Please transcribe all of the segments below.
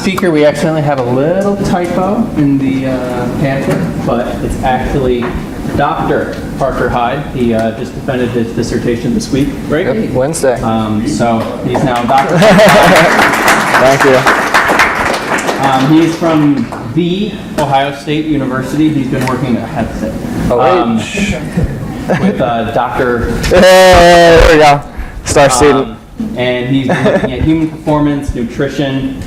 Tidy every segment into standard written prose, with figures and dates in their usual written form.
speaker, we accidentally have a little typo in the pamphlet, but it's actually Dr. Parker Hyde. He just defended his dissertation this week, right? Yep, Wednesday. So he's now Dr. Thank you. He's from the Ohio State University. He's been working with Dr. There we go. Star student. And he's been looking at human performance, nutrition.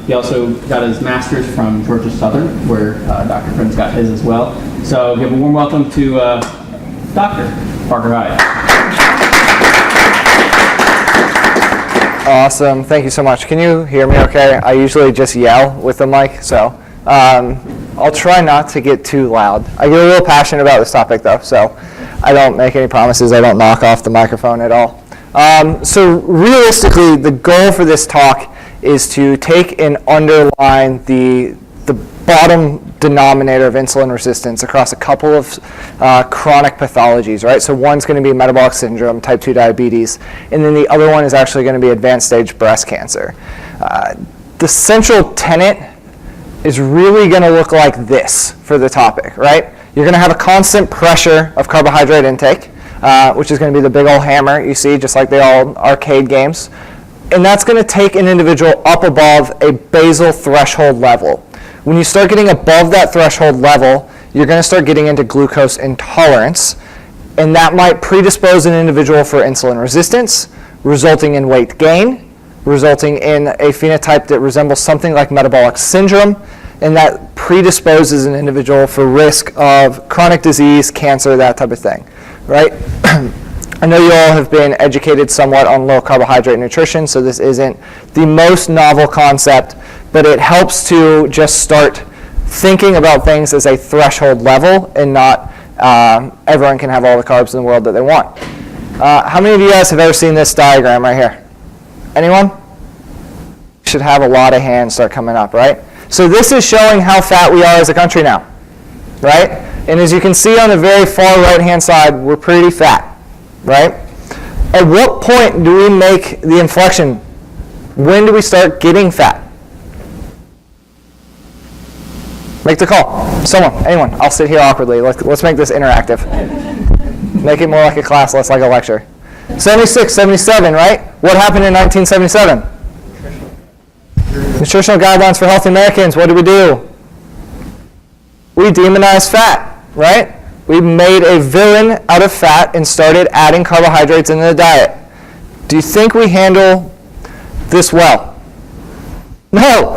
He also got his master's from Georgia Southern, where Dr. Prince got his as well. So give a warm welcome to Dr. Parker Hyde. Awesome. Thank you so much. Can you hear me okay? I usually just yell with the mic, so I'll try not to get too loud. I get a little passionate about this topic, though, so I don't make any promises. I don't knock off the microphone at all. So realistically, the goal for this talk is to take and underline the bottom denominator of insulin resistance across a couple of chronic pathologies, right? So one's going to be metabolic syndrome, type 2 diabetes, and then the other one is actually going to be advanced stage breast cancer. The central tenet is really going to look like this for the topic, right? You're going to have a constant pressure of carbohydrate intake, which is going to be the big old hammer you see, just like the old arcade games. And that's going to take an individual up above a basal threshold level. When you start getting above that threshold level, you're going to start getting into glucose intolerance, and that might predispose an individual for insulin resistance, resulting in weight gain, resulting in a phenotype that resembles something like metabolic syndrome, and that predisposes an individual for risk of chronic disease, cancer, that type of thing, right? I know you all have been educated somewhat on low carbohydrate nutrition, so this isn't the most novel concept, but it helps to just start thinking about things as a threshold level and not everyone can have all the carbs in the world that they want. How many of you guys have ever seen this diagram right here? Anyone? Should have a lot of hands start coming up, right? So this is showing how fat we are as a country now, right? And as you can see on the very far right-hand side, we're pretty fat. Right? At what point do we make the inflection? When do we start getting fat? Make the call. Someone, anyone. I'll sit here awkwardly. Let's make this interactive. Make it more like a class, less like a lecture. 76, 77, right? What happened in 1977? Nutritional Guidelines for Healthy Americans. What did we do? We demonized fat, right? We made a villain out of fat and started adding carbohydrates into the diet. Do you think we handle this well? No,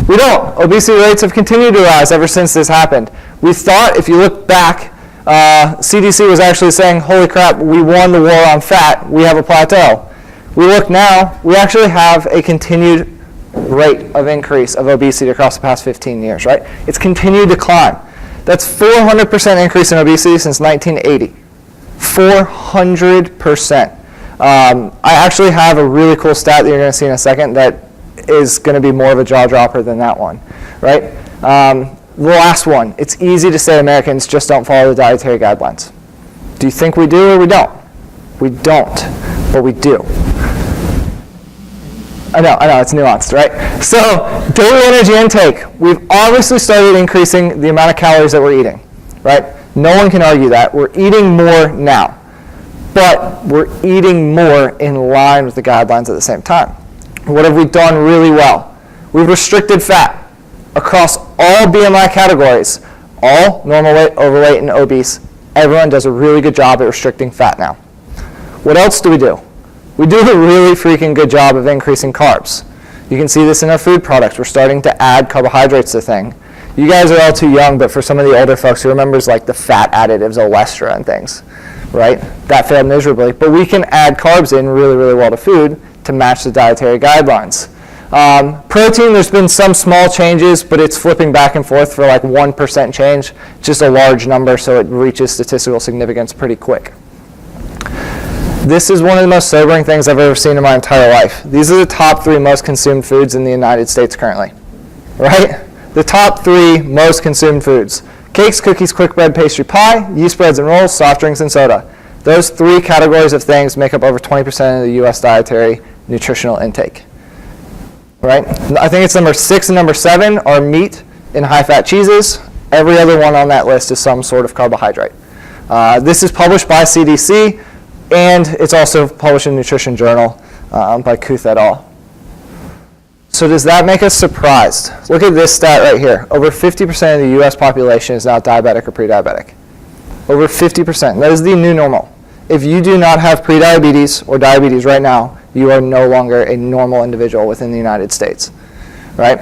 we don't. Obesity rates have continued to rise ever since this happened. We thought, if you look back, CDC was actually saying, holy crap, we won the war on fat. We have a plateau. We look now, we actually have a continued rate of increase of obesity across the past 15 years, right? It's continued to climb. That's 400% increase in obesity since 1980. 400%. I actually have a really cool stat that you're going to see in a second that is going to be more of a jaw dropper than that one, right? The last one. It's easy to say Americans just don't follow the dietary guidelines. Do you think we do or we don't? We don't, but we do. I know, it's nuanced, right? So, daily energy intake. We've obviously started increasing the amount of calories that we're eating, right? No one can argue that. We're eating more now, but we're eating more in line with the guidelines at the same time. What have we done really well? We've restricted fat across all BMI categories, all normal weight, overweight, and obese. Everyone does a really good job at restricting fat now. What else do? We do a really freaking good job of increasing carbs. You can see this in our food products. We're starting to add carbohydrates to the thing. You guys are all too young, but for some of the older folks who remembers like the fat additives, Olestra and things, right? That failed miserably. But we can add carbs in really, really well to food to match the dietary guidelines. Protein, there's been some small changes, but it's flipping back and forth for like 1% change. Just a large number, so it reaches statistical significance pretty quick. This is one of the most sobering things I've ever seen in my entire life. These are the top 3 most consumed foods in the United States currently, right? The top 3 most consumed foods: cakes, cookies, quick bread, pastry, pie, yeast breads and rolls, soft drinks, and soda. Those 3 categories of things make up over 20% of the U.S. dietary nutritional intake. right? I think it's number 6 and number 7 are meat and high-fat cheeses. Every other one on that list is some sort of carbohydrate. This is published by CDC, and it's also published in Nutrition Journal by Kuth et al. So does that make us surprised? Look at this stat right here. Over 50% of the U.S. population is now diabetic or pre-diabetic. Over 50%. That is the new normal. If you do not have prediabetes or diabetes right now, you are no longer a normal individual within the United States, right?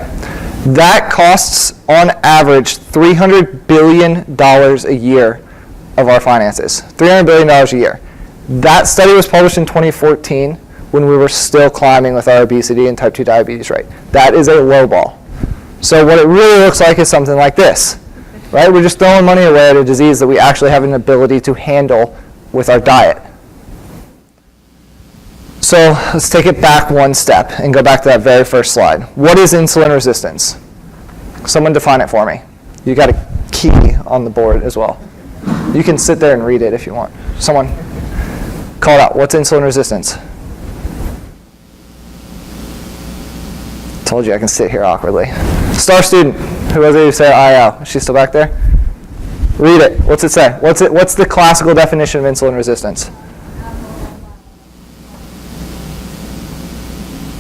That costs, on average, $300 billion a year of our finances. $300 billion a year. That study was published in 2014 when we were still climbing with our obesity and type 2 diabetes rate. That is a low ball. So what it really looks like is something like this, right? We're just throwing money away at a disease that we actually have an ability to handle with our diet. So let's take it back one step and go back to that very first slide. What is insulin resistance? Someone define it for me. You got a key on the board as well. You can sit there and read it if you want. Someone call it out. What's insulin resistance? Told you I can sit here awkwardly. Star student, who was it who said IO? Is she still back there? Read it. What's it say? What's the classical definition of insulin resistance?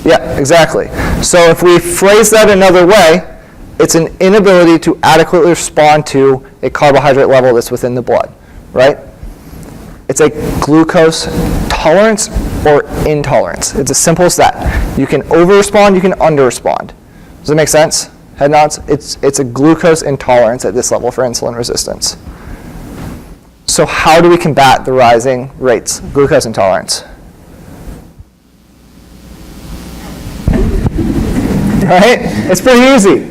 Yeah, exactly. So if we phrase that another way, it's an inability to adequately respond to a carbohydrate level that's within the blood, right? It's a glucose tolerance or intolerance. It's as simple as that. You can over-respond, you can under-respond. Does that make sense? Head nods? It's a glucose intolerance at this level for insulin resistance. So how do we combat the rising rates of glucose intolerance? Right? It's pretty easy.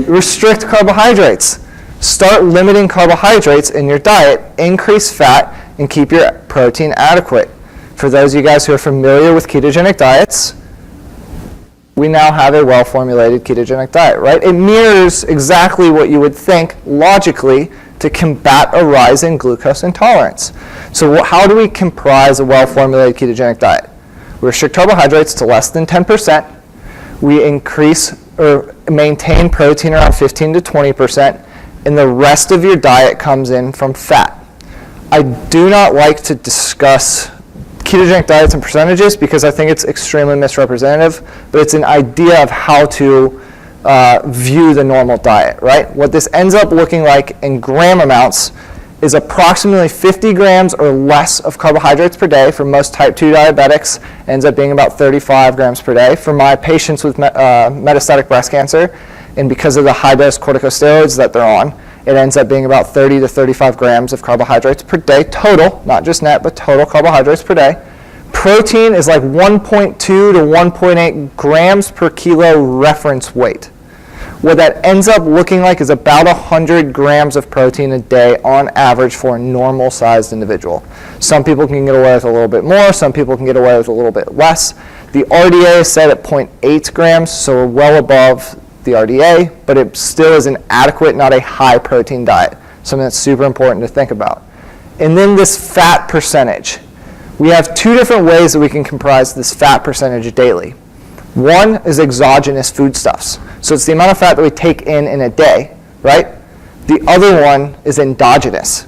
Restrict carbohydrates. Start limiting carbohydrates in your diet, increase fat, and keep your protein adequate. For those of you guys who are familiar with ketogenic diets, we now have a well-formulated ketogenic diet, right? It mirrors exactly what you would think logically to combat a rise in glucose intolerance. So how do we comprise a well-formulated ketogenic diet? We restrict carbohydrates to less than 10%. We increase or maintain protein around 15 to 20%, and the rest of your diet comes in from fat. I do not like to discuss ketogenic diets and percentages because I think it's extremely misrepresentative, but it's an idea of how to view the normal diet, right? What this ends up looking like in gram amounts is approximately 50 grams or less of carbohydrates per day. For most type 2 diabetics, ends up being about 35 grams per day. For my patients with metastatic breast cancer, and because of the high-dose corticosteroids that they're on, it ends up being about 30 to 35 grams of carbohydrates per day total, not just net, but total carbohydrates per day. Protein is like 1.2 to 1.8 grams per kilo reference weight. What that ends up looking like is about 100 grams of protein a day on average for a normal-sized individual. Some people can get away with a little bit more, some people can get away with a little bit less. The RDA is set at 0.8 grams, so we're well above the RDA, but it still is an adequate, not a high protein diet, something that's super important to think about. And then this fat percentage. We have two different ways that we can comprise this fat percentage daily. One is exogenous foodstuffs. So it's the amount of fat that we take in a day, right? The other one is endogenous.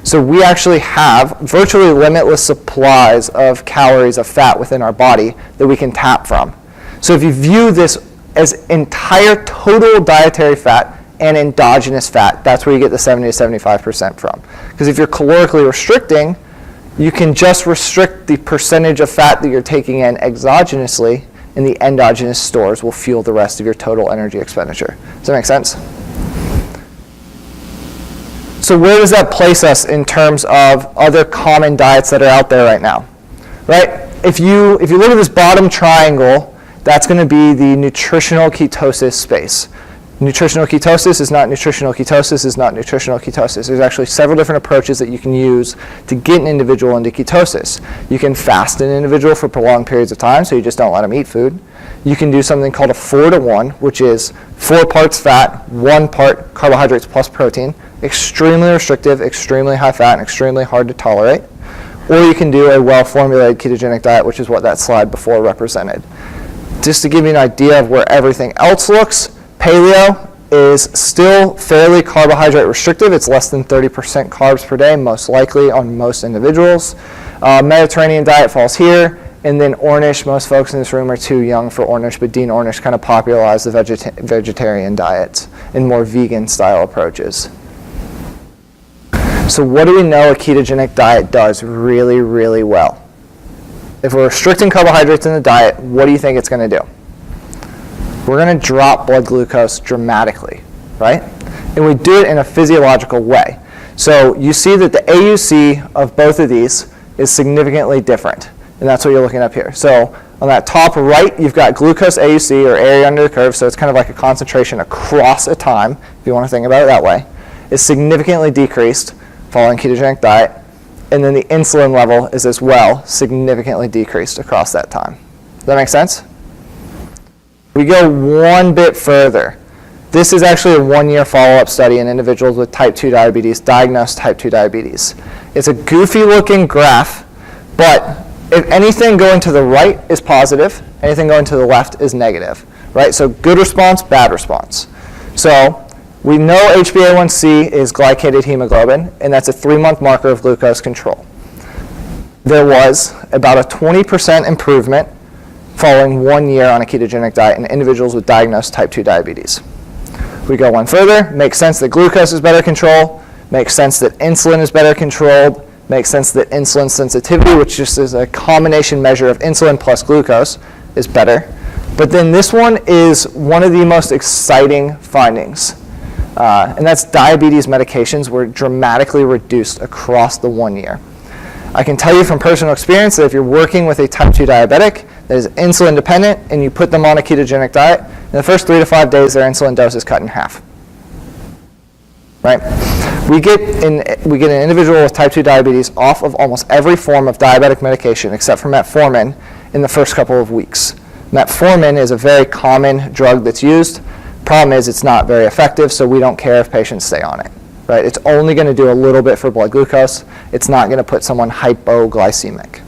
So we actually have virtually limitless supplies of calories of fat within our body that we can tap from. So if you view this as entire total dietary fat and endogenous fat, that's where you get the 70 to 75% from. Because if you're calorically restricting, you can just restrict the percentage of fat that you're taking in exogenously, and the endogenous stores will fuel the rest of your total energy expenditure. Does that make sense? So where does that place us in terms of other common diets that are out there right now? Right? If you look at this bottom triangle, that's going to be the nutritional ketosis space. Nutritional ketosis is not nutritional ketosis is not nutritional ketosis. There's actually several different approaches that you can use to get an individual into ketosis. You can fast an individual for prolonged periods of time, so you just don't let them eat food. You can do something called a 4-to-1, which is 4 parts fat, 1 part carbohydrates plus protein. Extremely restrictive, extremely high fat, and extremely hard to tolerate. Or you can do a well-formulated ketogenic diet, which is what that slide before represented. just to give you an idea of where everything else looks, paleo is still fairly carbohydrate restrictive. It's less than 30% carbs per day, most likely on most individuals. Mediterranean diet falls here. And then Ornish, most folks in this room are too young for Ornish, but Dean Ornish kind of popularized the vegetarian diet and more vegan style approaches. So what do we know a ketogenic diet does really, really well? If we're restricting carbohydrates in the diet, what do you think it's going to do? We're going to drop blood glucose dramatically, right? And we do it in a physiological way. So you see that the AUC of both of these is significantly different. And that's what you're looking up here. So on that top right, you've got glucose AUC, or area under the curve, so it's kind of like a concentration across a time, if you want to think about it that way. It's significantly decreased following ketogenic diet. And then the insulin level is as well significantly decreased across that time. Does that make sense? We go one bit further. This is actually a 1-year follow-up study in individuals with type 2 diabetes, diagnosed type 2 diabetes. It's a goofy looking graph, but if anything going to the right is positive, anything going to the left is negative, right? So good response, bad response. So we know HbA1c is glycated hemoglobin, and that's a 3-month marker of glucose control. There was about a 20% improvement following 1 year on a ketogenic diet in individuals with diagnosed type 2 diabetes. We go one further, makes sense that glucose is better controlled, makes sense that insulin is better controlled, makes sense that insulin sensitivity, which just is a combination measure of insulin plus glucose, is better. But then this one is one of the most exciting findings, and that's diabetes medications were dramatically reduced across the 1 year. I can tell you from personal experience that if you're working with a type 2 diabetic that is insulin dependent and you put them on a ketogenic diet, in the first 3 to 5 days their insulin dose is cut in half. Right? We get an individual with type 2 diabetes off of almost every form of diabetic medication except for metformin in the first couple of weeks. Metformin is a very common drug that's used. Problem is it's not very effective, so we don't care if patients stay on it. Right? It's only going to do a little bit for blood glucose. It's not going to put someone hypoglycemic.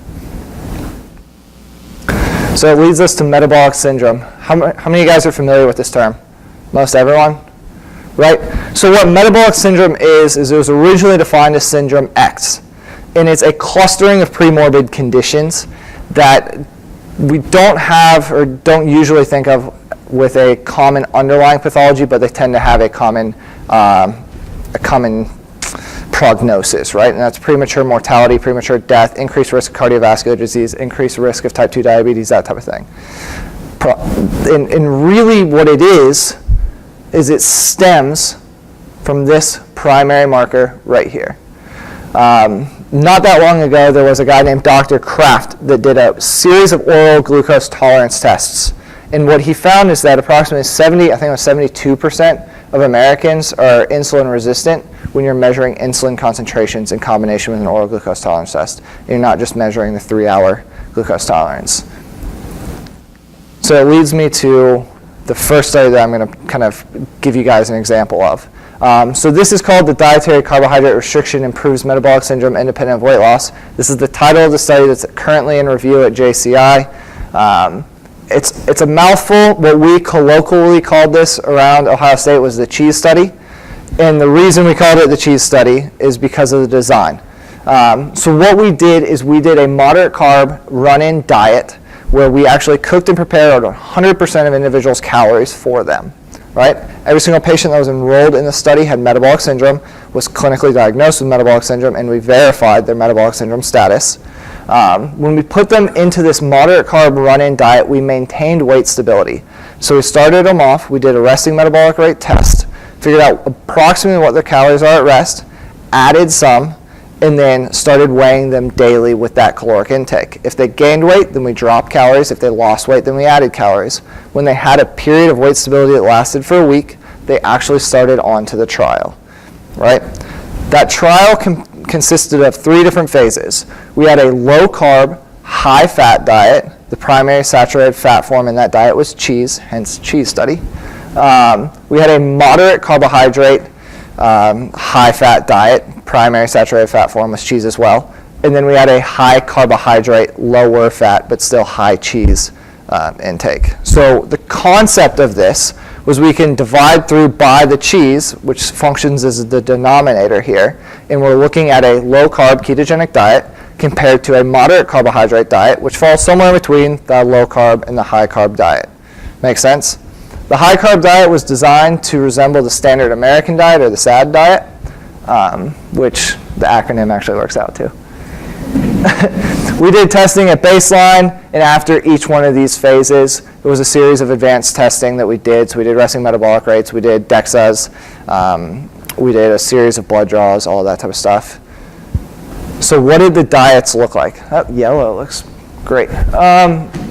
So it leads us to metabolic syndrome. How many of you guys are familiar with this term? Most everyone? Right? So what metabolic syndrome is it was originally defined as syndrome X. And it's a clustering of premorbid conditions that we don't have or don't usually think of with a common underlying pathology, but they tend to have a common prognosis, right? And that's premature mortality, premature death, increased risk of cardiovascular disease, increased risk of type 2 diabetes, that type of thing. And really what it is it stems from this primary marker right here. Not that long ago, there was a guy named Dr. Kraft that did a series of oral glucose tolerance tests. And what he found is that approximately 72% of Americans are insulin resistant when you're measuring insulin concentrations in combination with an oral glucose tolerance test. You're not just measuring the 3-hour glucose tolerance. So it leads me to the first study that I'm going to kind of give you guys an example of. So this is called the Dietary Carbohydrate Restriction Improves Metabolic Syndrome Independent of Weight Loss. This is the title of the study that's currently in review at JCI. It's a mouthful. What we colloquially called this around Ohio State was the cheese study. And the reason we called it the cheese study is because of the design. So what we did is we did a moderate carb run-in diet where we actually cooked and prepared 100% of individuals' calories for them. Right? Every single patient that was enrolled in the study had metabolic syndrome, was clinically diagnosed with metabolic syndrome, and we verified their metabolic syndrome status. When we put them into this moderate carb run-in diet, we maintained weight stability. So we started them off, we did a resting metabolic rate test, figured out approximately what their calories are at rest, added some, and then started weighing them daily with that caloric intake. If they gained weight, then we dropped calories. If they lost weight, then we added calories. When they had a period of weight stability that lasted for a week, they actually started onto the trial, right? That trial consisted of 3 different phases. We had a low-carb, high-fat diet. The primary saturated fat form in that diet was cheese, hence cheese study. We had a moderate carbohydrate, high-fat diet. Primary saturated fat form was cheese as well. And then we had a high carbohydrate, lower fat, but still high cheese intake. So the concept of this was we can divide through by the cheese, which functions as the denominator here, and we're looking at a low-carb ketogenic diet compared to a moderate carbohydrate diet, which falls somewhere between the low-carb and the high-carb diet. Make sense? The high-carb diet was designed to resemble the standard American diet, or the SAD diet, which the acronym actually works out to. We did testing at baseline, and after each one of these phases, there was a series of advanced testing that we did. So we did resting metabolic rates, we did DEXAs, we did a series of blood draws, all of that type of stuff. So what did the diets look like? Oh, yellow looks great.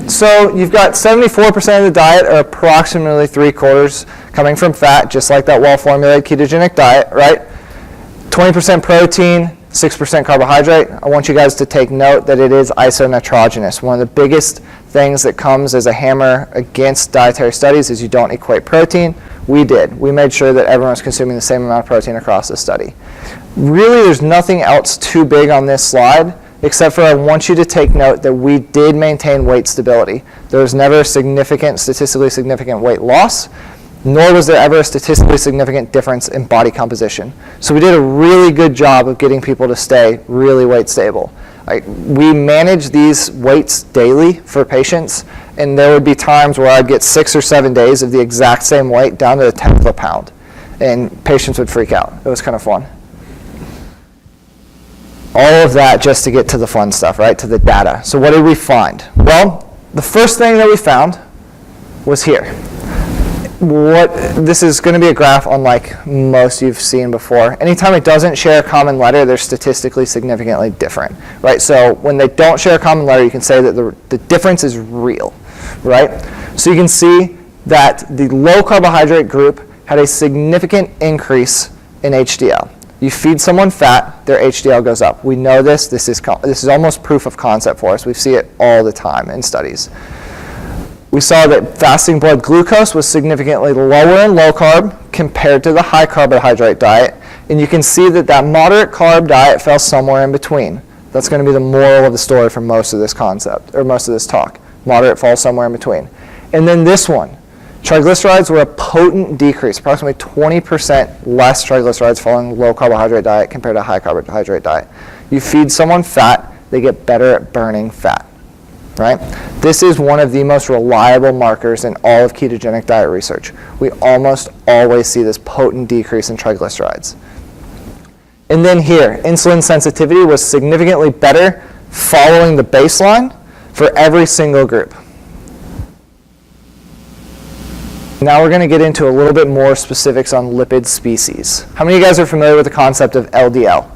So you've got 74% of the diet, or approximately 3/4, coming from fat, just like that well-formulated ketogenic diet, right? 20% protein, 6% carbohydrate. I want you guys to take note that it is isonitrogenous. One of the biggest things that comes as a hammer against dietary studies is you don't equate protein. We did. We made sure that everyone was consuming the same amount of protein across the study. Really, there's nothing else too big on this slide, except for I want you to take note that we did maintain weight stability. There was never a statistically significant weight loss, nor was there ever a statistically significant difference in body composition. So we did a really good job of getting people to stay really weight stable. We manage these weights daily for patients, and there would be times where I'd get 6 or 7 days of the exact same weight down to the 10th of a pound, and patients would freak out. It was kind of fun. All of that just to get to the fun stuff, right, to the data. So what did we find? Well, the first thing that we found was here. This is going to be a graph unlike most you've seen before. Anytime it doesn't share a common letter, they're statistically significantly different, right? So when they don't share a common letter, you can say that the difference is real, right? So you can see that the low carbohydrate group had a significant increase in HDL. You feed someone fat, their HDL goes up. We know this. This is almost proof of concept for us. We see it all the time in studies. We saw that fasting blood glucose was significantly lower in low carb compared to the high carbohydrate diet. And you can see that that moderate carb diet fell somewhere in between. That's going to be the moral of the story for most of this concept, or most of this talk. Moderate falls somewhere in between. And then this one, triglycerides were a potent decrease, approximately 20% less triglycerides following low carbohydrate diet compared to a high carbohydrate diet. You feed someone fat, they get better at burning fat. Right? This is one of the most reliable markers in all of ketogenic diet research. We almost always see this potent decrease in triglycerides. And then here, insulin sensitivity was significantly better following the baseline for every single group. Now we're going to get into a little bit more specifics on lipid species. How many of you guys are familiar with the concept of LDL?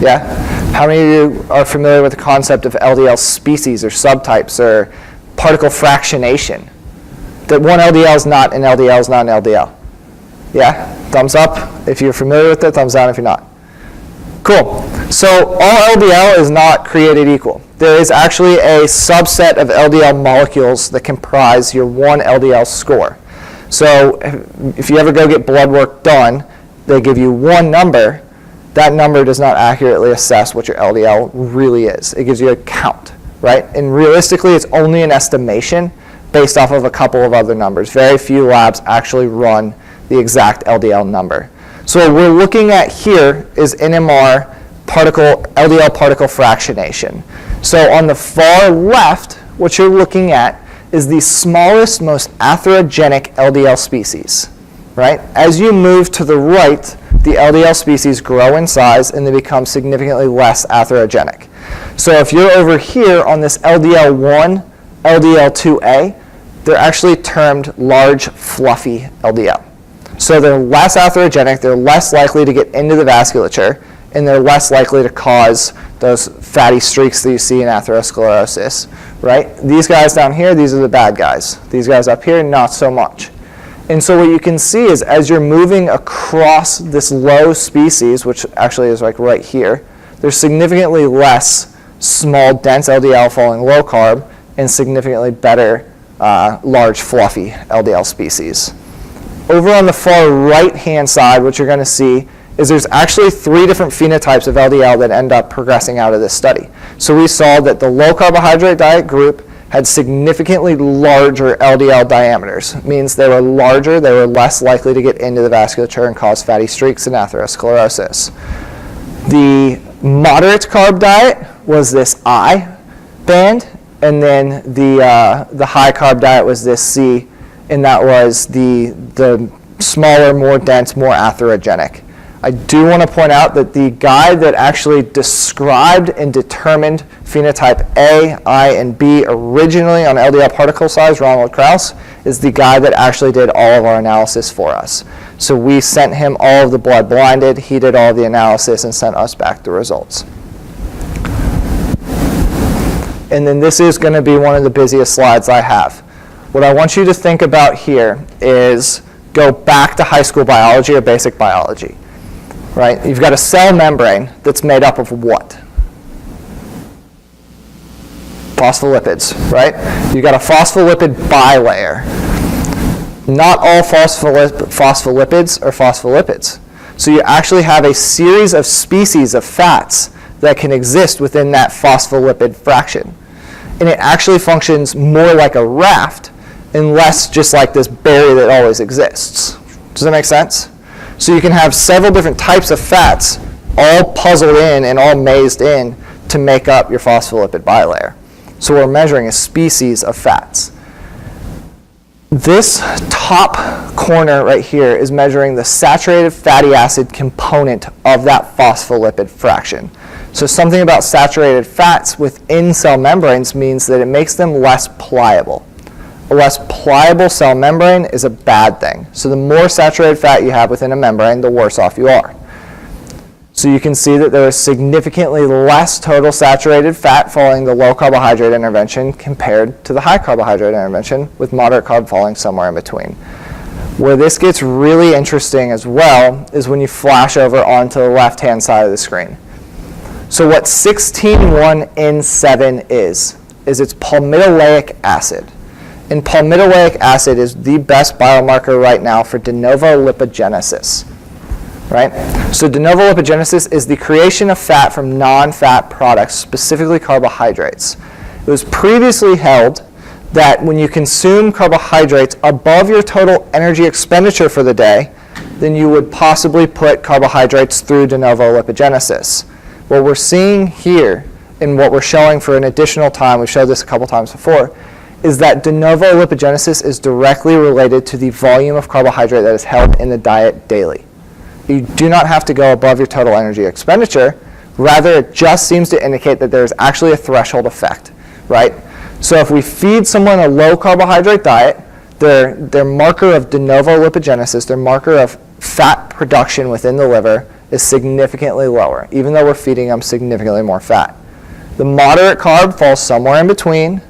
Yeah? How many of you are familiar with the concept of LDL species or subtypes or particle fractionation? That one LDL is not an LDL is not an LDL. Yeah? Thumbs up if you're familiar with it, thumbs down if you're not. Cool. So all LDL is not created equal. There is actually a subset of LDL molecules that comprise your one LDL score. So if you ever go get blood work done, they give you one number. That number does not accurately assess what your LDL really is. It gives you a count, right? And realistically, it's only an estimation based off of a couple of other numbers. Very few labs actually run the exact LDL number. So what we're looking at here is NMR LDL particle fractionation. So on the far left, what you're looking at is the smallest, most atherogenic LDL species, right? As you move to the right, the LDL species grow in size and they become significantly less atherogenic. So if you're over here on this LDL1, LDL2A, they're actually termed large, fluffy LDL. So they're less atherogenic, they're less likely to get into the vasculature, and they're less likely to cause those fatty streaks that you see in atherosclerosis, right? These guys down here, these are the bad guys. These guys up here, not so much. And so what you can see is as you're moving across this low species, which actually is like right here, there's significantly less small, dense LDL falling low carb and significantly better large, fluffy LDL species. Over on the far right-hand side, what you're going to see is there's actually 3 different phenotypes of LDL that end up progressing out of this study. So we saw that the low carbohydrate diet group had significantly larger LDL diameters. Means they were larger, they were less likely to get into the vasculature and cause fatty streaks and atherosclerosis. The moderate carb diet was this I band, and then the high carb diet was this C, and that was the smaller, more dense, more atherogenic. I do want to point out that the guy that actually described and determined phenotype A, I, and B originally on LDL particle size, Ronald Krauss, is the guy that actually did all of our analysis for us. So we sent him all of the blood blinded, he did all of the analysis and sent us back the results. And then this is going to be one of the busiest slides I have. What I want you to think about here is go back to high school biology or basic biology. Right? You've got a cell membrane that's made up of what? Phospholipids, right? You've got a phospholipid bilayer. Not all phospholipids are phospholipids. So you actually have a series of species of fats that can exist within that phospholipid fraction. And it actually functions more like a raft and less just like this berry that always exists. Does that make sense? So you can have several different types of fats all puzzled in and all mazed in to make up your phospholipid bilayer. So we're measuring a species of fats. This top corner right here is measuring the saturated fatty acid component of that phospholipid fraction. So something about saturated fats within cell membranes means that it makes them less pliable. A less pliable cell membrane is a bad thing. So the more saturated fat you have within a membrane, the worse off you are. So you can see that there is significantly less total saturated fat following the low carbohydrate intervention compared to the high carbohydrate intervention, with moderate carb falling somewhere in between. Where this gets really interesting as well is when you flash over onto the left-hand side of the screen. So what 16,1N7 is it's palmitoleic acid. And palmitoleic acid is the best biomarker right now for de novo lipogenesis, right? So de novo lipogenesis is the creation of fat from non-fat products, specifically carbohydrates. It was previously held that when you consume carbohydrates above your total energy expenditure for the day, then you would possibly put carbohydrates through de novo lipogenesis. What we're seeing here, and what we're showing for an additional time, we've showed this a couple times before, is that de novo lipogenesis is directly related to the volume of carbohydrate that is held in the diet daily. You do not have to go above your total energy expenditure. Rather, it just seems to indicate that there is actually a threshold effect, right? So if we feed someone a low carbohydrate diet, their marker of de novo lipogenesis, their marker of fat production within the liver, is significantly lower, even though we're feeding them significantly more fat. The moderate carb falls somewhere in between,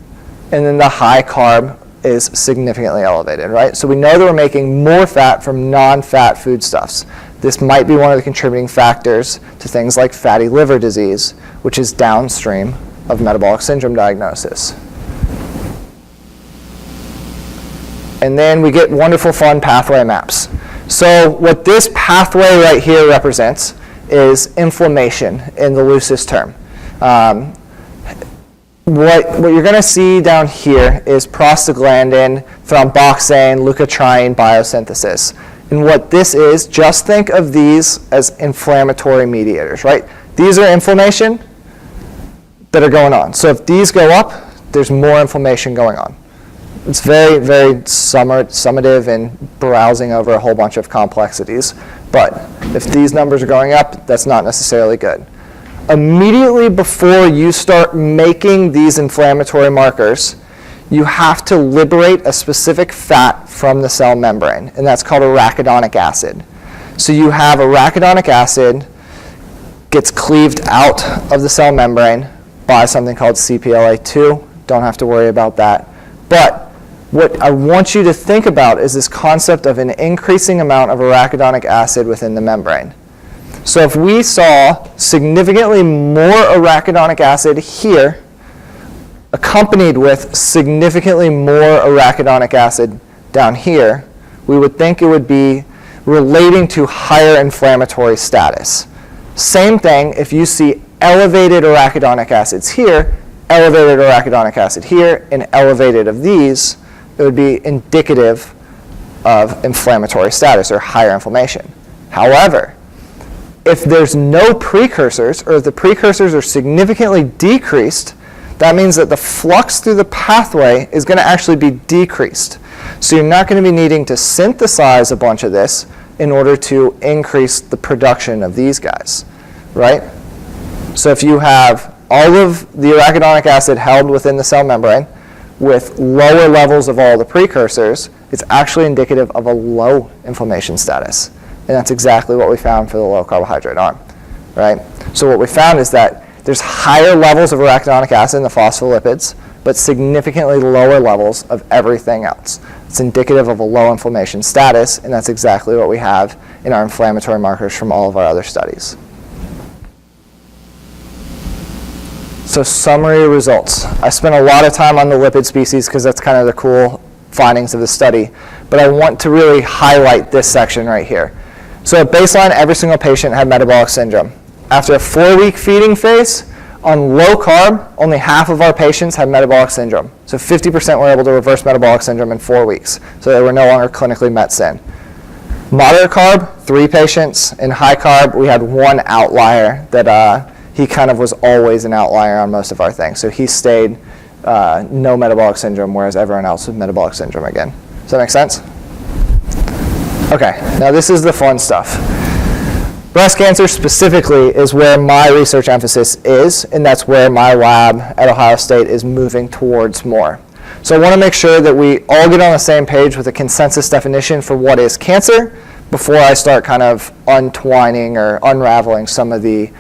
and then the high carb is significantly elevated, right? So we know that we're making more fat from non-fat foodstuffs. This might be one of the contributing factors to things like fatty liver disease, which is downstream of metabolic syndrome diagnosis. And then we get wonderful fun pathway maps. So what this pathway right here represents is inflammation in the loosest term. What you're going to see down here is prostaglandin, thromboxane, leukotriene biosynthesis. And what this is, just think of these as inflammatory mediators, right? These are inflammation that are going on. So if these go up, there's more inflammation going on. It's very, very summative and browsing over a whole bunch of complexities. But if these numbers are going up, that's not necessarily good. Immediately before you start making these inflammatory markers, you have to liberate a specific fat from the cell membrane, and that's called arachidonic acid. So you have arachidonic acid gets cleaved out of the cell membrane by something called CPLA2. Don't have to worry about that. But what I want you to think about is this concept of an increasing amount of arachidonic acid within the membrane. So if we saw significantly more arachidonic acid here, accompanied with significantly more arachidonic acid down here, we would think it would be relating to higher inflammatory status. Same thing if you see elevated arachidonic acids here elevated arachidonic acid here and elevated of these, it would be indicative of inflammatory status or higher inflammation. However, if there's no precursors, or if the precursors are significantly decreased, that means that the flux through the pathway is going to actually be decreased. So you're not going to be needing to synthesize a bunch of this in order to increase the production of these guys, right? So if you have all of the arachidonic acid held within the cell membrane with lower levels of all the precursors, it's actually indicative of a low inflammation status. And that's exactly what we found for the low carbohydrate arm, right? So what we found is that there's higher levels of arachidonic acid in the phospholipids, but significantly lower levels of everything else. It's indicative of a low inflammation status, and that's exactly what we have in our inflammatory markers from all of our other studies. So summary results. I spent a lot of time on the lipid species because that's kind of the cool findings of the study, but I want to really highlight this section right here. So at baseline, every single patient had metabolic syndrome. After a 4-week feeding phase, on low carb, only half of our patients had metabolic syndrome. So 50% were able to reverse metabolic syndrome in 4 weeks. So they were no longer clinically met sin. Moderate carb, 3 patients. In high carb, we had 1 outlier that he kind of was always an outlier on most of our things. So he stayed no metabolic syndrome, whereas everyone else had metabolic syndrome again. Does that make sense? Okay, now this is the fun stuff. Breast cancer specifically is where my research emphasis is, and that's where my lab at Ohio State is moving towards more. So I want to make sure that we all get on the same page with a consensus definition for what is cancer before I start kind of untwining or unraveling some of the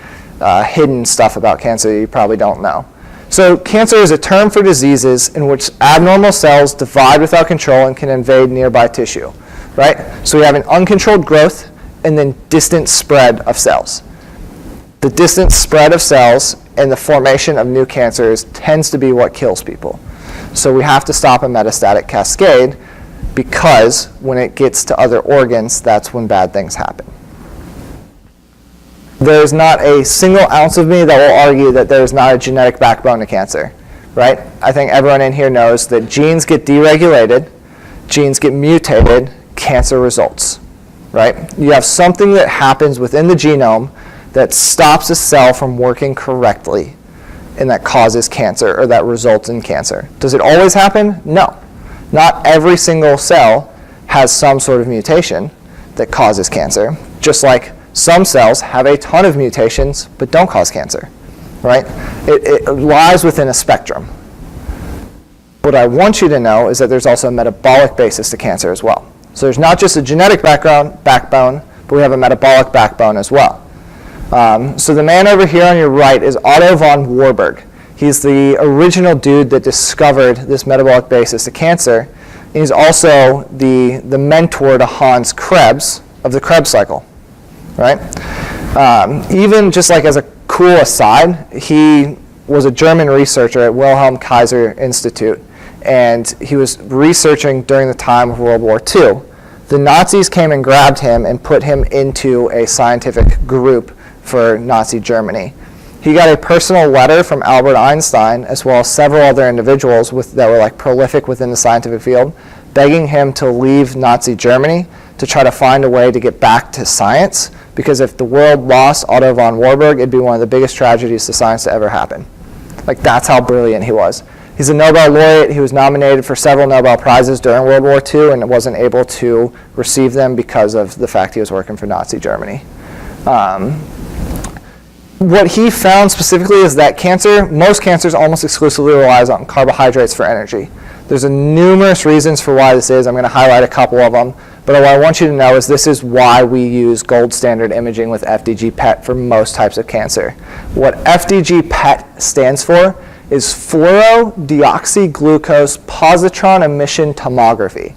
hidden stuff about cancer that you probably don't know. So cancer is a term for diseases in which abnormal cells divide without control and can invade nearby tissue, right? So we have an uncontrolled growth and then distant spread of cells. The distant spread of cells and the formation of new cancers tends to be what kills people. So we have to stop a metastatic cascade because when it gets to other organs, that's when bad things happen. There's not a single ounce of me that will argue that there's not a genetic backbone to cancer, right? I think everyone in here knows that genes get deregulated, genes get mutated, cancer results. Right? You have something that happens within the genome that stops a cell from working correctly and that causes cancer or that results in cancer. Does it always happen? No. Not every single cell has some sort of mutation that causes cancer, just like some cells have a ton of mutations but don't cause cancer, right? It lies within a spectrum. What I want you to know is that there's also a metabolic basis to cancer as well. So there's not just a genetic backbone, but we have a metabolic backbone as well. So the man over here on your right is Otto von Warburg. He's the original dude that discovered this metabolic basis to cancer. He's also the mentor to Hans Krebs of the Krebs cycle, right? Even just like as a cool aside, he was a German researcher at Wilhelm Kaiser Institute, and he was researching during the time of World War II. The Nazis came and grabbed him and put him into a scientific group for Nazi Germany. He got a personal letter from Albert Einstein, as well as several other individuals that were like prolific within the scientific field, begging him to leave Nazi Germany to try to find a way to get back to science, because if the world lost Otto von Warburg, it'd be one of the biggest tragedies to science to ever happen. Like, that's how brilliant he was. He's a Nobel laureate. He was nominated for several Nobel Prizes during World War II and wasn't able to receive them because of the fact he was working for Nazi Germany. What he found specifically is that most cancers almost exclusively relies on carbohydrates for energy. There's numerous reasons for why this is. I'm going to highlight a couple of them. But what I want you to know is this is why we use gold standard imaging with FDG PET for most types of cancer. What FDG PET stands for is fluorodeoxyglucose positron emission tomography,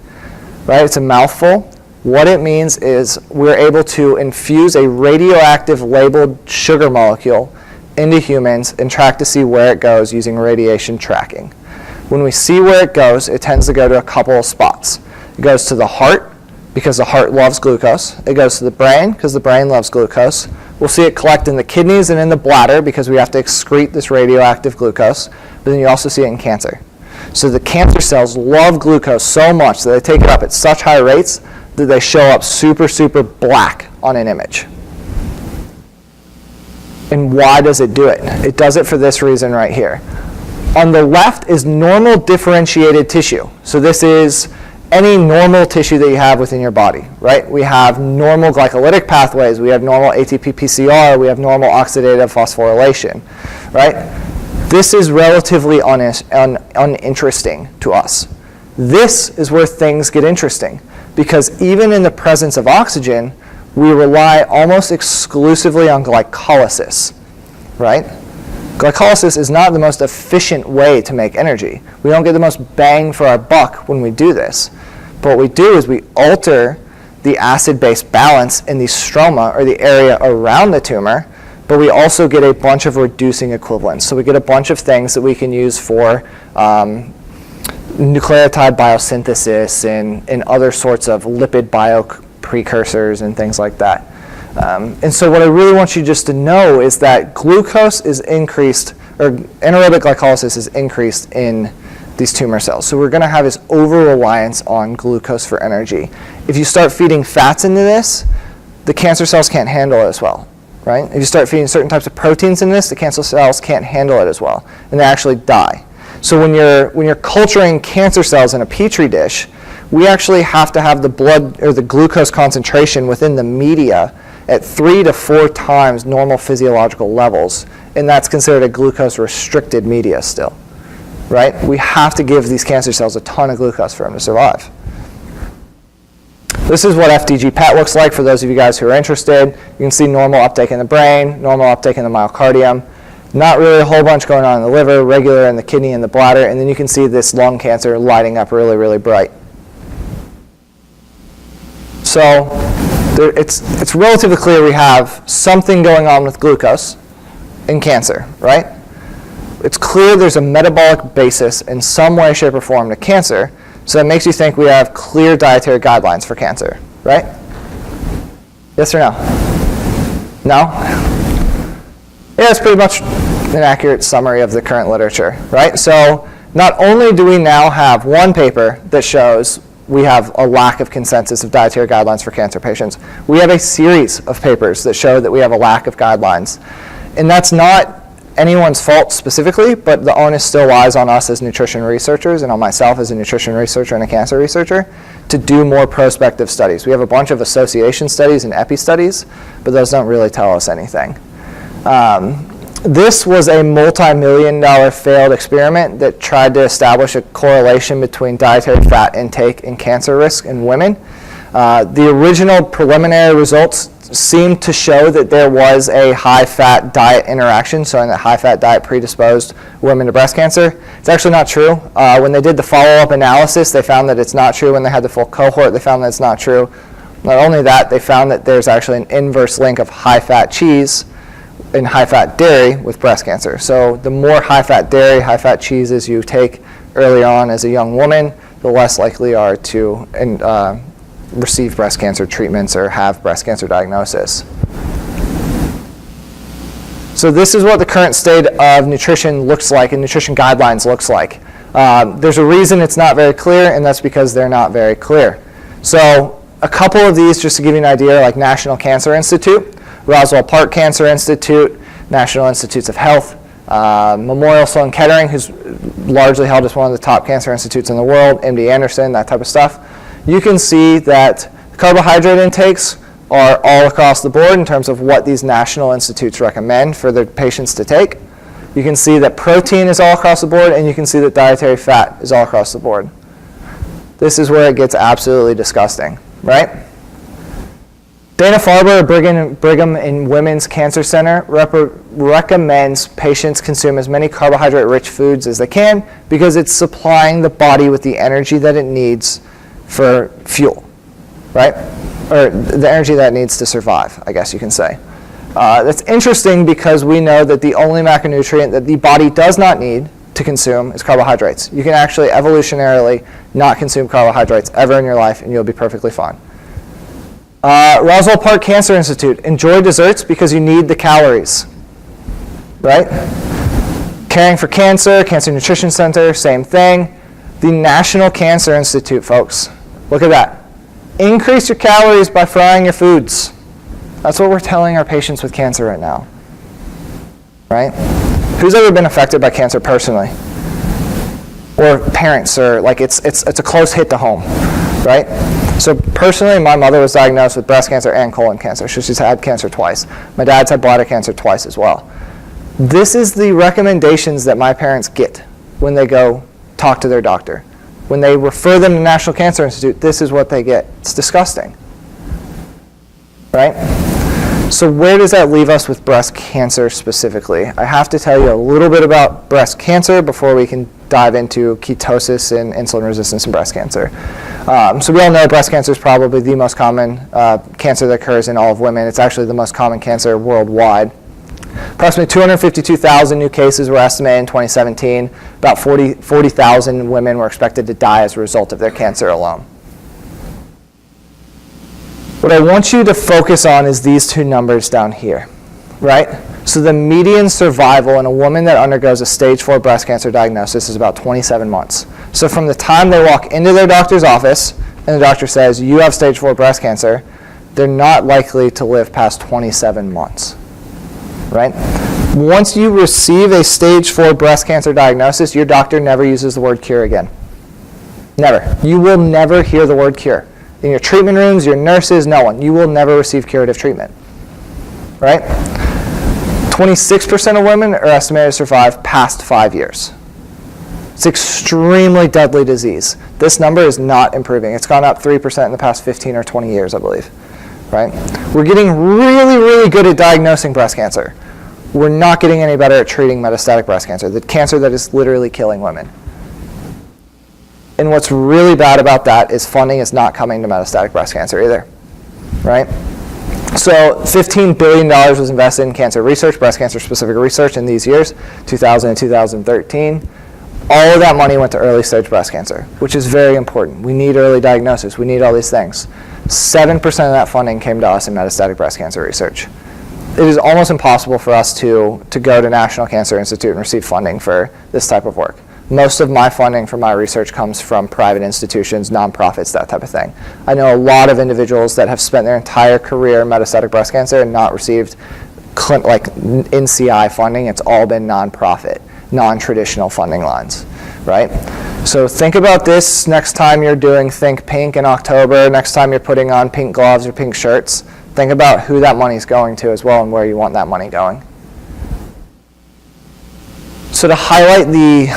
right? It's a mouthful. What it means is we're able to infuse a radioactive labeled sugar molecule into humans and track to see where it goes using radiation tracking. When we see where it goes, it tends to go to a couple of spots. It goes to the heart because the heart loves glucose. It goes to the brain because the brain loves glucose. We'll see it collect in the kidneys and in the bladder because we have to excrete this radioactive glucose, but then you also see it in cancer. So the cancer cells love glucose so much that they take it up at such high rates that they show up super, super black on an image. And why does it do it? It does it for this reason right here. On the left is normal differentiated tissue. So this is any normal tissue that you have within your body, right? We have normal glycolytic pathways, we have normal ATP-PCR, we have normal oxidative phosphorylation, right? This is relatively uninteresting to us. This is where things get interesting, because even in the presence of oxygen, we rely almost exclusively on glycolysis, right? Glycolysis is not the most efficient way to make energy. We don't get the most bang for our buck when we do this. But what we do is we alter the acid-base balance in the stroma, or the area around the tumor, but we also get a bunch of reducing equivalents. So we get a bunch of things that we can use for nucleotide biosynthesis and other sorts of lipid bioprecursors and things like that. And so what I really want you just to know is that glucose is increased, or anaerobic glycolysis is increased in these tumor cells. So we're going to have this over-reliance on glucose for energy. If you start feeding fats into this, the cancer cells can't handle it as well, right? If you start feeding certain types of proteins in this, the cancer cells can't handle it as well, and they actually die. So when you're culturing cancer cells in a petri dish, we actually have to have the blood or the glucose concentration within the media at 3 to 4 times normal physiological levels, and that's considered a glucose-restricted media still, right? We have to give these cancer cells a ton of glucose for them to survive. This is what FDG PET looks like for those of you guys who are interested. You can see normal uptake in the brain, normal uptake in the myocardium, not really a whole bunch going on in the liver, regular in the kidney and the bladder, and then you can see this lung cancer lighting up really, really bright. So it's relatively clear we have something going on with glucose in cancer, right? It's clear there's a metabolic basis in some way, shape, or form to cancer, so that makes you think we have clear dietary guidelines for cancer, right? Yes or no? No? Yeah, it's pretty much an accurate summary of the current literature, right? So not only do we now have one paper that shows we have a lack of consensus of dietary guidelines for cancer patients, we have a series of papers that show that we have a lack of guidelines. And that's not anyone's fault specifically, but the onus still lies on us as nutrition researchers and on myself as a nutrition researcher and a cancer researcher to do more prospective studies. We have a bunch of association studies and epi studies, but those don't really tell us anything. This was a multi-million-dollar failed experiment that tried to establish a correlation between dietary fat intake and cancer risk in women. The original preliminary results seemed to show that there was a high-fat diet interaction, so in that high-fat diet predisposed women to breast cancer. It's actually not true. When they did the follow-up analysis, they found that it's not true. When they had the full cohort, they found that it's not true. Not only that, they found that there's actually an inverse link of high-fat cheese and high-fat dairy with breast cancer. So the more high-fat dairy, high-fat cheeses you take early on as a young woman, the less likely you are to receive breast cancer treatments or have breast cancer diagnosis. So this is what the current state of nutrition looks like and nutrition guidelines looks like. There's a reason it's not very clear, and that's because they're not very clear. So a couple of these, just to give you an idea, like National Cancer Institute, Roswell Park Cancer Institute, National Institutes of Health, Memorial Sloan Kettering, who's largely held as one of the top cancer institutes in the world, MD Anderson, that type of stuff. You can see that carbohydrate intakes are all across the board in terms of what these national institutes recommend for their patients to take. You can see that protein is all across the board, and you can see that dietary fat is all across the board. This is where it gets absolutely disgusting, right? Dana-Farber, Brigham and Women's Cancer Center recommends patients consume as many carbohydrate-rich foods as they can because it's supplying the body with the energy that it needs for fuel, right? Or the energy that it needs to survive, I guess you can say. That's interesting because we know that the only macronutrient that the body does not need to consume is carbohydrates. You can actually evolutionarily not consume carbohydrates ever in your life and you'll be perfectly fine. Roswell Park Cancer Institute. Enjoy desserts because you need the calories, right? Caring for Cancer, Cancer Nutrition Center, same thing. The National Cancer Institute, folks. Look at that. Increase your calories by frying your foods. That's what we're telling our patients with cancer right now, right? Who's ever been affected by cancer personally? Or parents, or like it's a close hit to home, right? So personally, my mother was diagnosed with breast cancer and colon cancer. She's had cancer twice. My dad's had bladder cancer twice as well. This is the recommendations that my parents get when they go talk to their doctor. When they refer them to National Cancer Institute, this is what they get. It's disgusting, right? So where does that leave us with breast cancer specifically? I have to tell you a little bit about breast cancer before we can dive into ketosis and insulin resistance in breast cancer. So we all know breast cancer is probably the most common cancer that occurs in all of women. It's actually the most common cancer worldwide. Approximately 252,000 new cases were estimated in 2017. About 40,000 women were expected to die as a result of their cancer alone. What I want you to focus on is these two numbers down here, right? So the median survival in a woman that undergoes a stage 4 breast cancer diagnosis is about 27 months. So from the time they walk into their doctor's office and the doctor says, you have stage 4 breast cancer, they're not likely to live past 27 months, right? Once you receive a stage 4 breast cancer diagnosis, your doctor never uses the word cure again. Never. You will never hear the word cure. In your treatment rooms, your nurses, no one. You will never receive curative treatment, right? 26% of women are estimated to survive past 5 years. It's extremely deadly disease. This number is not improving. It's gone up 3% in the past 15 or 20 years, I believe, right? We're getting really, really good at diagnosing breast cancer. We're not getting any better at treating metastatic breast cancer, the cancer that is literally killing women. And what's really bad about that is funding is not coming to metastatic breast cancer either, right? So $15 billion was invested in cancer research, breast cancer specific research in these years, 2000 and 2013. All of that money went to early stage breast cancer, which is very important. We need early diagnosis. We need all these things. 7% of that funding came to us in metastatic breast cancer research. It is almost impossible for us to go to National Cancer Institute and receive funding for this type of work. Most of my funding for my research comes from private institutions, nonprofits, that type of thing. I know a lot of individuals that have spent their entire career in metastatic breast cancer and not received like NCI funding. It's all been nonprofit, non-traditional funding lines, right? So think about this next time you're doing Think Pink in October, next time you're putting on pink gloves or pink shirts. Think about who that money's going to as well and where you want that money going. So to highlight the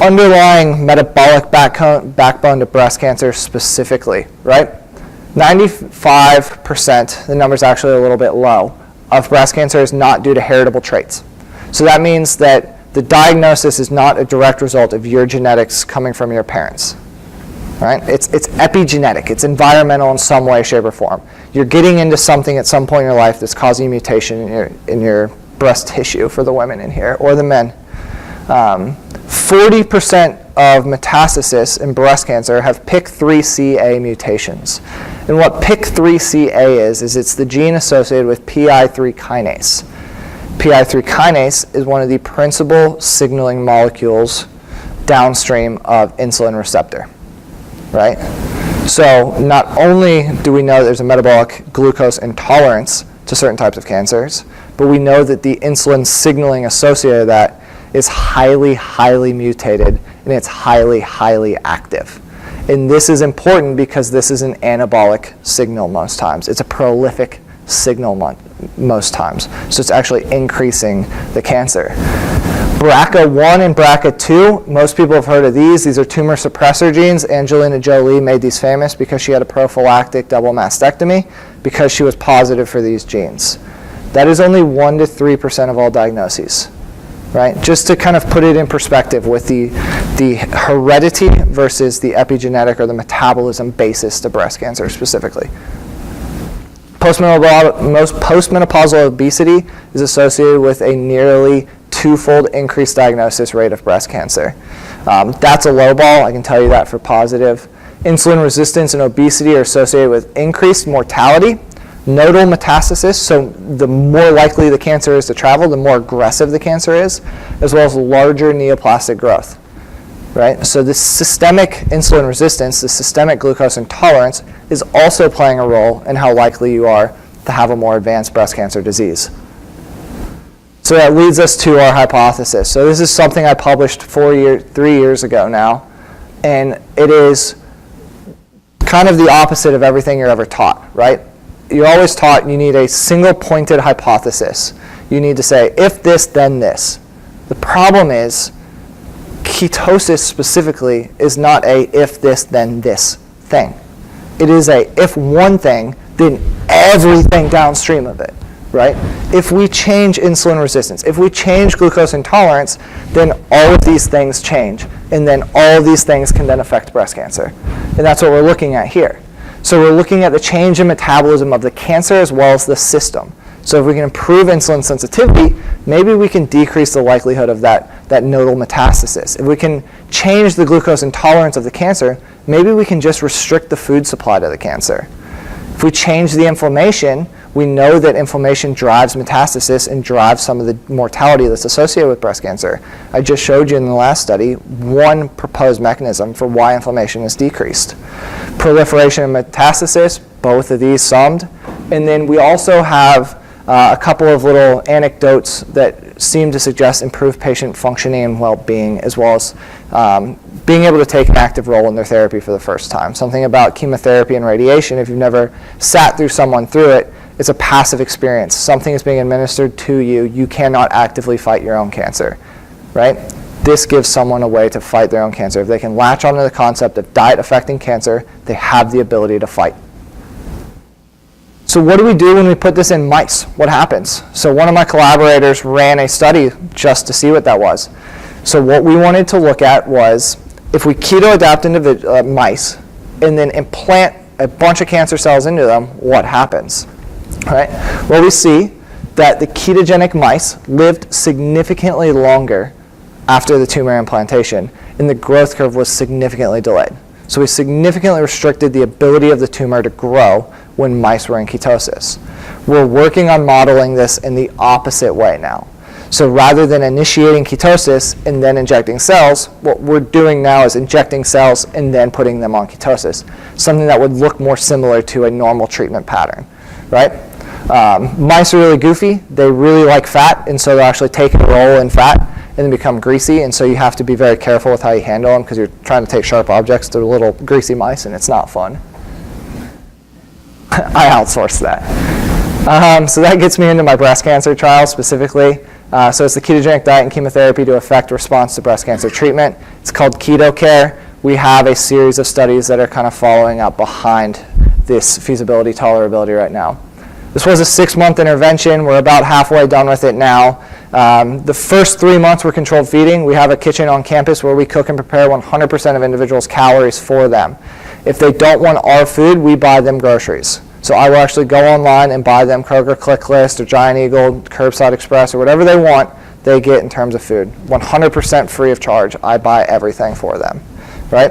underlying metabolic backbone to breast cancer specifically, right? 95%, the number's actually a little bit low, of breast cancer is not due to heritable traits. So that means that the diagnosis is not a direct result of your genetics coming from your parents, right? It's epigenetic. It's environmental in some way, shape, or form. You're getting into something at some point in your life that's causing a mutation in your breast tissue for the women in here, or the men. 40% of metastasis in breast cancer have PIK3CA mutations. And what PIK3CA is it's the gene associated with PI3 kinase. PI3 kinase is one of the principal signaling molecules downstream of insulin receptor, right? So not only do we know there's a metabolic glucose intolerance to certain types of cancers, but we know that the insulin signaling associated with that is highly, highly mutated, and it's highly, highly active. And this is important because this is an anabolic signal most times. It's a prolific signal most times. So it's actually increasing the cancer. BRCA1 and BRCA2, most people have heard of these. These are tumor suppressor genes. Angelina Jolie made these famous because she had a prophylactic double mastectomy because she was positive for these genes. That is only 1 to 3% of all diagnoses. Right? Just to kind of put it in perspective with the heredity versus the epigenetic or the metabolism basis to breast cancer specifically. Postmenopausal obesity is associated with a nearly 2-fold increased diagnosis rate of breast cancer. That's a low ball, I can tell you that for positive. Insulin resistance and obesity are associated with increased mortality, nodal metastasis, so the more likely the cancer is to travel, the more aggressive the cancer is, as well as larger neoplastic growth, right? So this systemic insulin resistance, the systemic glucose intolerance, is also playing a role in how likely you are to have a more advanced breast cancer disease. So that leads us to our hypothesis. So this is something I published 3 years ago now, and it is kind of the opposite of everything you're ever taught, right? You're always taught you need a single pointed hypothesis. You need to say, if this, then this. The problem is, ketosis specifically is not a if this, then this thing. It is a if one thing, then everything downstream of it, right? If we change insulin resistance, if we change glucose intolerance, then all of these things change. And then all of these things can then affect breast cancer. And that's what we're looking at here. So we're looking at the change in metabolism of the cancer as well as the system. So if we can improve insulin sensitivity, maybe we can decrease the likelihood of that nodal metastasis. If we can change the glucose intolerance of the cancer, maybe we can just restrict the food supply to the cancer. If we change the inflammation, we know that inflammation drives metastasis and drives some of the mortality that's associated with breast cancer. I just showed you in the last study one proposed mechanism for why inflammation is decreased. Proliferation and metastasis, both of these summed. And then we also have a couple of little anecdotes that seem to suggest improved patient functioning and well-being, as well as being able to take an active role in their therapy for the first time. Something about chemotherapy and radiation, if you've never sat through someone through it, it's a passive experience. Something is being administered to you. You cannot actively fight your own cancer, right? This gives someone a way to fight their own cancer. If they can latch onto the concept of diet affecting cancer, they have the ability to fight. So what do we do when we put this in mice? What happens? So one of my collaborators ran a study just to see what that was. So what we wanted to look at was if we keto-adapt mice and then implant a bunch of cancer cells into them, what happens? Right? Well, we see that the ketogenic mice lived significantly longer after the tumor implantation, and the growth curve was significantly delayed. So we significantly restricted the ability of the tumor to grow when mice were in ketosis. We're working on modeling this in the opposite way now. So rather than initiating ketosis and then injecting cells, what we're doing now is injecting cells and then putting them on ketosis, something that would look more similar to a normal treatment pattern, right? Mice are really goofy. They really like fat, and so they'll actually take a roll in fat and then become greasy, and so you have to be very careful with how you handle them because you're trying to take sharp objects to little greasy mice, and it's not fun. I outsourced that. So that gets me into my breast cancer trial specifically. So it's the ketogenic diet and chemotherapy to affect response to breast cancer treatment. It's called Keto Care. We have a series of studies that are kind of following up behind this feasibility tolerability right now. This was a 6-month intervention. We're about halfway done with it now. The first 3 months were controlled feeding. We have a kitchen on campus where we cook and prepare 100% of individuals' calories for them. If they don't want our food, we buy them groceries. So I will actually go online and buy them Kroger Click List or Giant Eagle, Curbside Express, or whatever they want, they get in terms of food. 100% free of charge. I buy everything for them, right?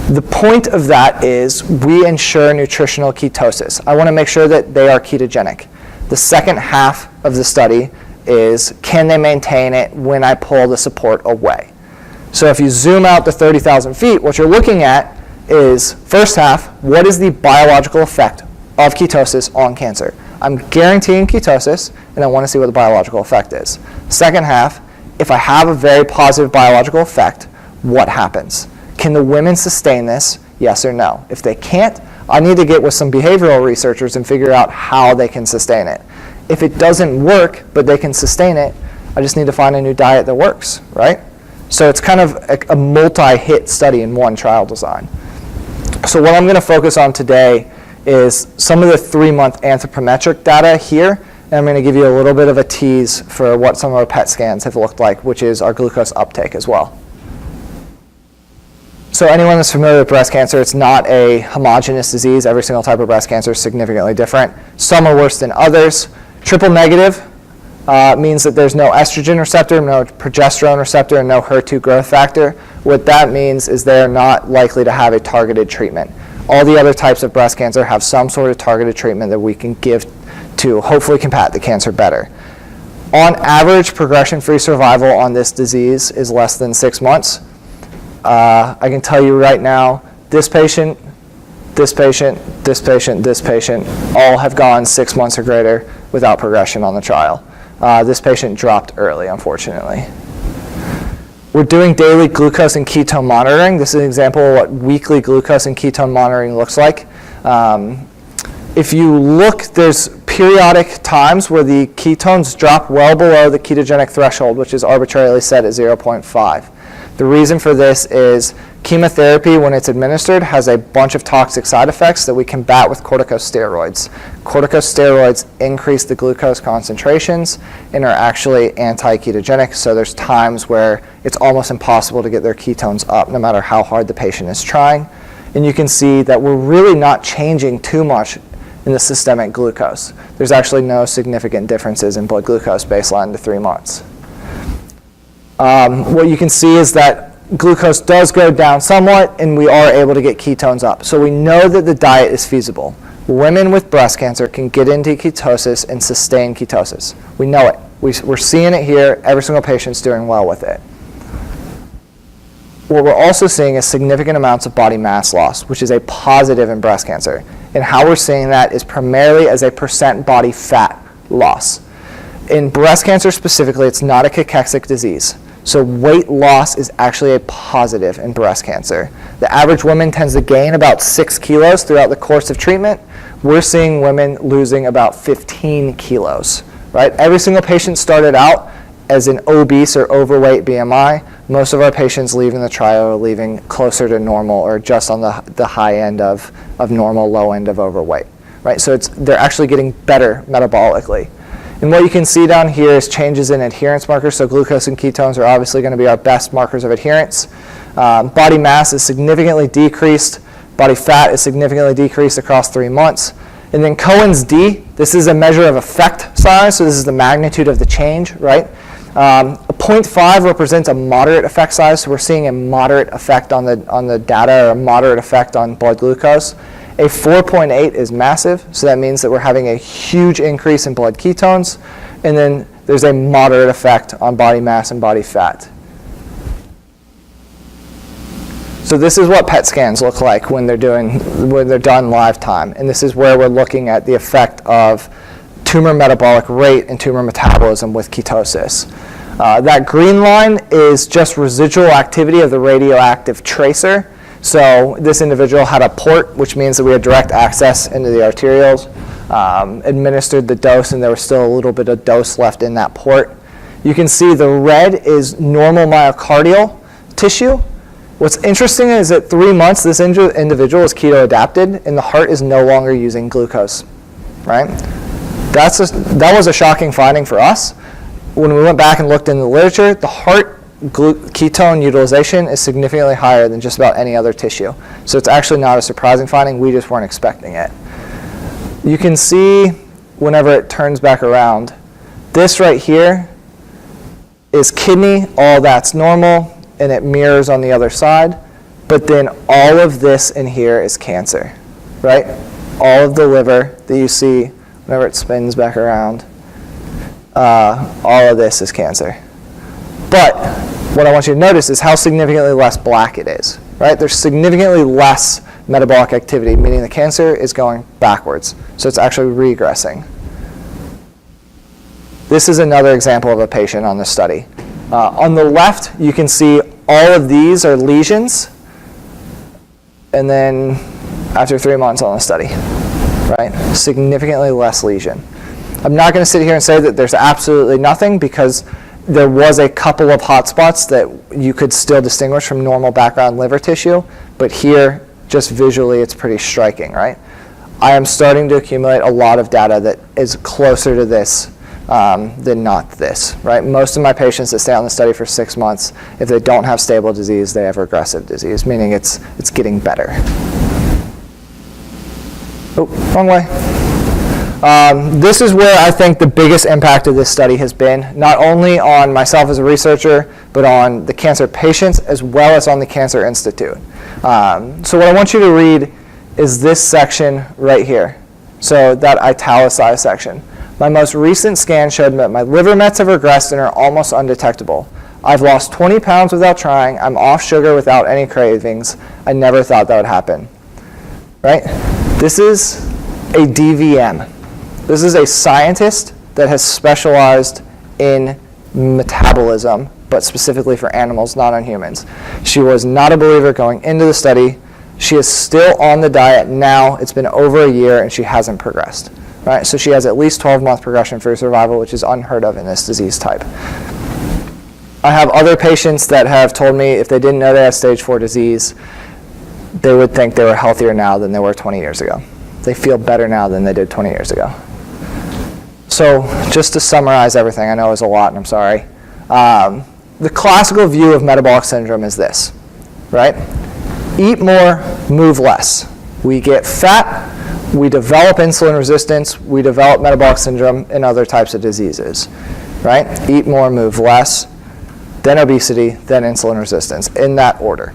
The point of that is we ensure nutritional ketosis. I want to make sure that they are ketogenic. The second half of the study is can they maintain it when I pull the support away? So if you zoom out to 30,000 feet, what you're looking at is, first half, what is the biological effect of ketosis on cancer? I'm guaranteeing ketosis, and I want to see what the biological effect is. Second half, if I have a very positive biological effect, what happens? Can the women sustain this? Yes or no? If they can't, I need to get with some behavioral researchers and figure out how they can sustain it. If it doesn't work, but they can sustain it, I just need to find a new diet that works, right? So it's kind of a multi-hit study in one trial design. So what I'm going to focus on today is some of the 3-month anthropometric data here, and I'm going to give you a little bit of a tease for what some of our PET scans have looked like, which is our glucose uptake as well. So anyone that's familiar with breast cancer, it's not a homogeneous disease. Every single type of breast cancer is significantly different. Some are worse than others. Triple negative, means that there's no estrogen receptor, no progesterone receptor, and no HER2 growth factor. What that means is they're not likely to have a targeted treatment. All the other types of breast cancer have some sort of targeted treatment that we can give to hopefully combat the cancer better. On average, progression-free survival on this disease is less than 6 months. I can tell you right now, this patient, this patient, this patient, this patient, all have gone 6 months or greater without progression on the trial. This patient dropped early, unfortunately. We're doing daily glucose and ketone monitoring. This is an example of what weekly glucose and ketone monitoring looks like. If you look, there's periodic times where the ketones drop well below the ketogenic threshold, which is arbitrarily set at 0.5. The reason for this is chemotherapy, when it's administered, has a bunch of toxic side effects that we combat with corticosteroids. Corticosteroids increase the glucose concentrations and are actually anti-ketogenic, so there's times where it's almost impossible to get their ketones up, no matter how hard the patient is trying. And you can see that we're really not changing too much in the systemic glucose. There's actually no significant differences in blood glucose baseline to 3 months. What you can see is that glucose does go down somewhat, and we are able to get ketones up. So we know that the diet is feasible. Women with breast cancer can get into ketosis and sustain ketosis. We know it. We're seeing it here. Every single patient's doing well with it. What we're also seeing is significant amounts of body mass loss, which is a positive in breast cancer. And how we're seeing that is primarily as a percent body fat loss. In breast cancer specifically, it's not a cachexic disease. So weight loss is actually a positive in breast cancer. The average woman tends to gain about 6 kilos throughout the course of treatment. We're seeing women losing about 15 kilos, right? Every single patient started out as an obese or overweight BMI. Most of our patients leaving the trial are leaving closer to normal or just on the high end of normal, low end of overweight, right? So they're actually getting better metabolically. And what you can see down here is changes in adherence markers. So glucose and ketones are obviously going to be our best markers of adherence. Body mass is significantly decreased. Body fat is significantly decreased across 3 months. And then Cohen's D, this is a measure of effect size. So this is the magnitude of the change, right? A 0.5 represents a moderate effect size. So we're seeing a moderate effect on the data, or a moderate effect on blood glucose. A 4.8 is massive, so that means that we're having a huge increase in blood ketones, and then there's a moderate effect on body mass and body fat. So this is what PET scans look like when they're done live time, and this is where we're looking at the effect of tumor metabolic rate and tumor metabolism with ketosis. That green line is just residual activity of the radioactive tracer. So this individual had a port, which means that we had direct access into the arterioles, administered the dose, and there was still a little bit of dose left in that port. You can see the red is normal myocardial tissue. What's interesting is at 3 months, this individual is keto adapted, and the heart is no longer using glucose, right? That was a shocking finding for us. When we went back and looked in the literature, the heart ketone utilization is significantly higher than just about any other tissue. So it's actually not a surprising finding. We just weren't expecting it. You can see whenever it turns back around, this right here is kidney. All that's normal, and it mirrors on the other side. But then all of this in here is cancer, right? All of the liver that you see whenever it spins back around, all of this is cancer. But what I want you to notice is how significantly less black it is, right? There's significantly less metabolic activity, meaning the cancer is going backwards. So it's actually regressing. This is another example of a patient on this study. On the left, you can see all of these are lesions, and then after 3 months on the study, right? Significantly less lesion. I'm not going to sit here and say that there's absolutely nothing, because there was a couple of hot spots that you could still distinguish from normal background liver tissue, but here, just visually, it's pretty striking, right? I am starting to accumulate a lot of data that is closer to this than not this, right? Most of my patients that stay on the study for 6 months, if they don't have stable disease, they have regressive disease, meaning it's getting better. Oh, wrong way. This is where I think the biggest impact of this study has been, not only on myself as a researcher, but on the cancer patients as well as on the Cancer Institute. So what I want you to read is this section right here. So that italicized section. My most recent scan showed that my liver mets have regressed and are almost undetectable. I've lost 20 pounds without trying. I'm off sugar without any cravings. I never thought that would happen. Right? This is a DVM. This is a scientist that has specialized in metabolism, but specifically for animals, not on humans. She was not a believer going into the study. She is still on the diet now. It's been over a year, and she hasn't progressed. Right? So she has at least 12-month progression-free survival, which is unheard of in this disease type. I have other patients that have told me if they didn't know they had stage 4 disease, they would think they were healthier now than they were 20 years ago. They feel better now than they did 20 years ago. So just to summarize everything, I know it was a lot, and I'm sorry. The classical view of metabolic syndrome is this, right? Eat more, move less. We get fat, we develop insulin resistance, we develop metabolic syndrome and other types of diseases, right? Eat more, move less, then obesity, then insulin resistance, in that order.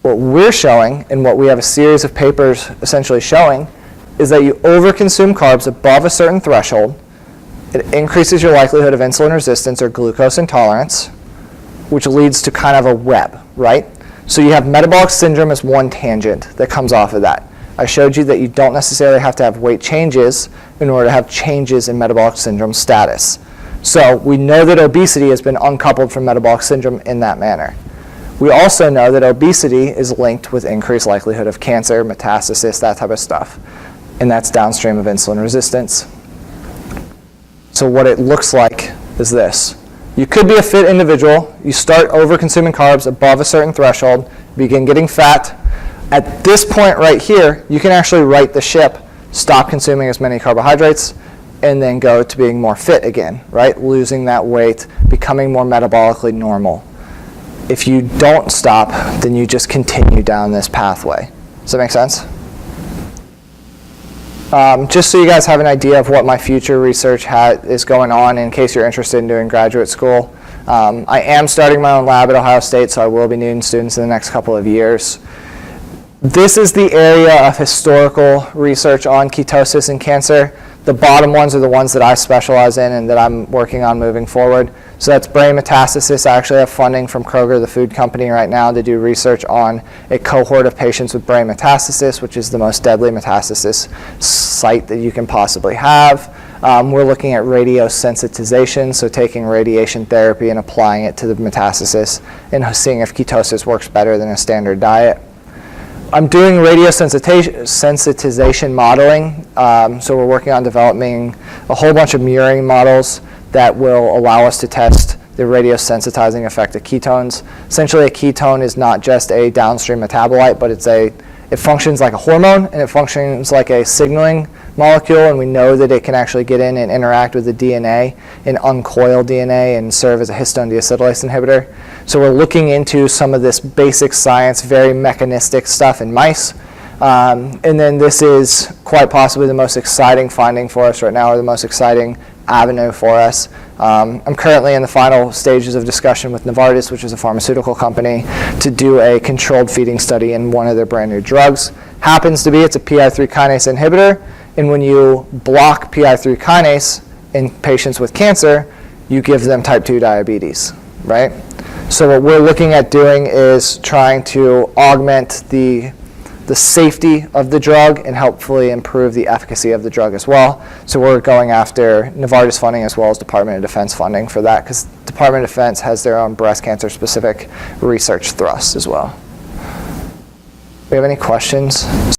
What we're showing, and what we have a series of papers essentially showing, is that you overconsume carbs above a certain threshold. It increases your likelihood of insulin resistance or glucose intolerance, which leads to kind of a web, right? So you have metabolic syndrome as one tangent that comes off of that. I showed you that you don't necessarily have to have weight changes in order to have changes in metabolic syndrome status. So we know that obesity has been uncoupled from metabolic syndrome in that manner. We also know that obesity is linked with increased likelihood of cancer, metastasis, that type of stuff. And that's downstream of insulin resistance. So what it looks like is this. You could be a fit individual. You start over-consuming carbs above a certain threshold, begin getting fat. At this point right here, you can actually right the ship, stop consuming as many carbohydrates, and then go to being more fit again, right? Losing that weight, becoming more metabolically normal. If you don't stop, then you just continue down this pathway. Does that make sense? Just so you guys have an idea of what my future research is going on in case you're interested in doing graduate school. I am starting my own lab at Ohio State, so I will be needing students in the next couple of years. This is the area of historical research on ketosis and cancer. The bottom ones are the ones that I specialize in and that I'm working on moving forward. So that's brain metastasis. I actually have funding from Kroger, the food company, right now to do research on a cohort of patients with brain metastasis, which is the most deadly metastasis site that you can possibly have. We're looking at radiosensitization, so taking radiation therapy and applying it to the metastasis and seeing if ketosis works better than a standard diet. I'm doing radiosensitization modeling, so we're working on developing a whole bunch of mirroring models that will allow us to test the radiosensitizing effect of ketones. Essentially, a ketone is not just a downstream metabolite, but it functions like a hormone, and it functions like a signaling molecule, and we know that it can actually get in and interact with the DNA and uncoil DNA and serve as a histone deacetylase inhibitor. So we're looking into some of this basic science, very mechanistic stuff in mice. And then this is quite possibly the most exciting finding for us right now, or the most exciting avenue for us. I'm currently in the final stages of discussion with Novartis, which is a pharmaceutical company, to do a controlled feeding study in one of their brand new drugs. Happens to be it's a PI3 kinase inhibitor, and when you block PI3 kinase in patients with cancer, you give them type 2 diabetes, right? So what we're looking at doing is trying to augment the safety of the drug and hopefully improve the efficacy of the drug as well. So we're going after Novartis funding as well as Department of Defense funding for that, because Department of Defense has their own breast cancer specific research thrust as well. Do we have any questions?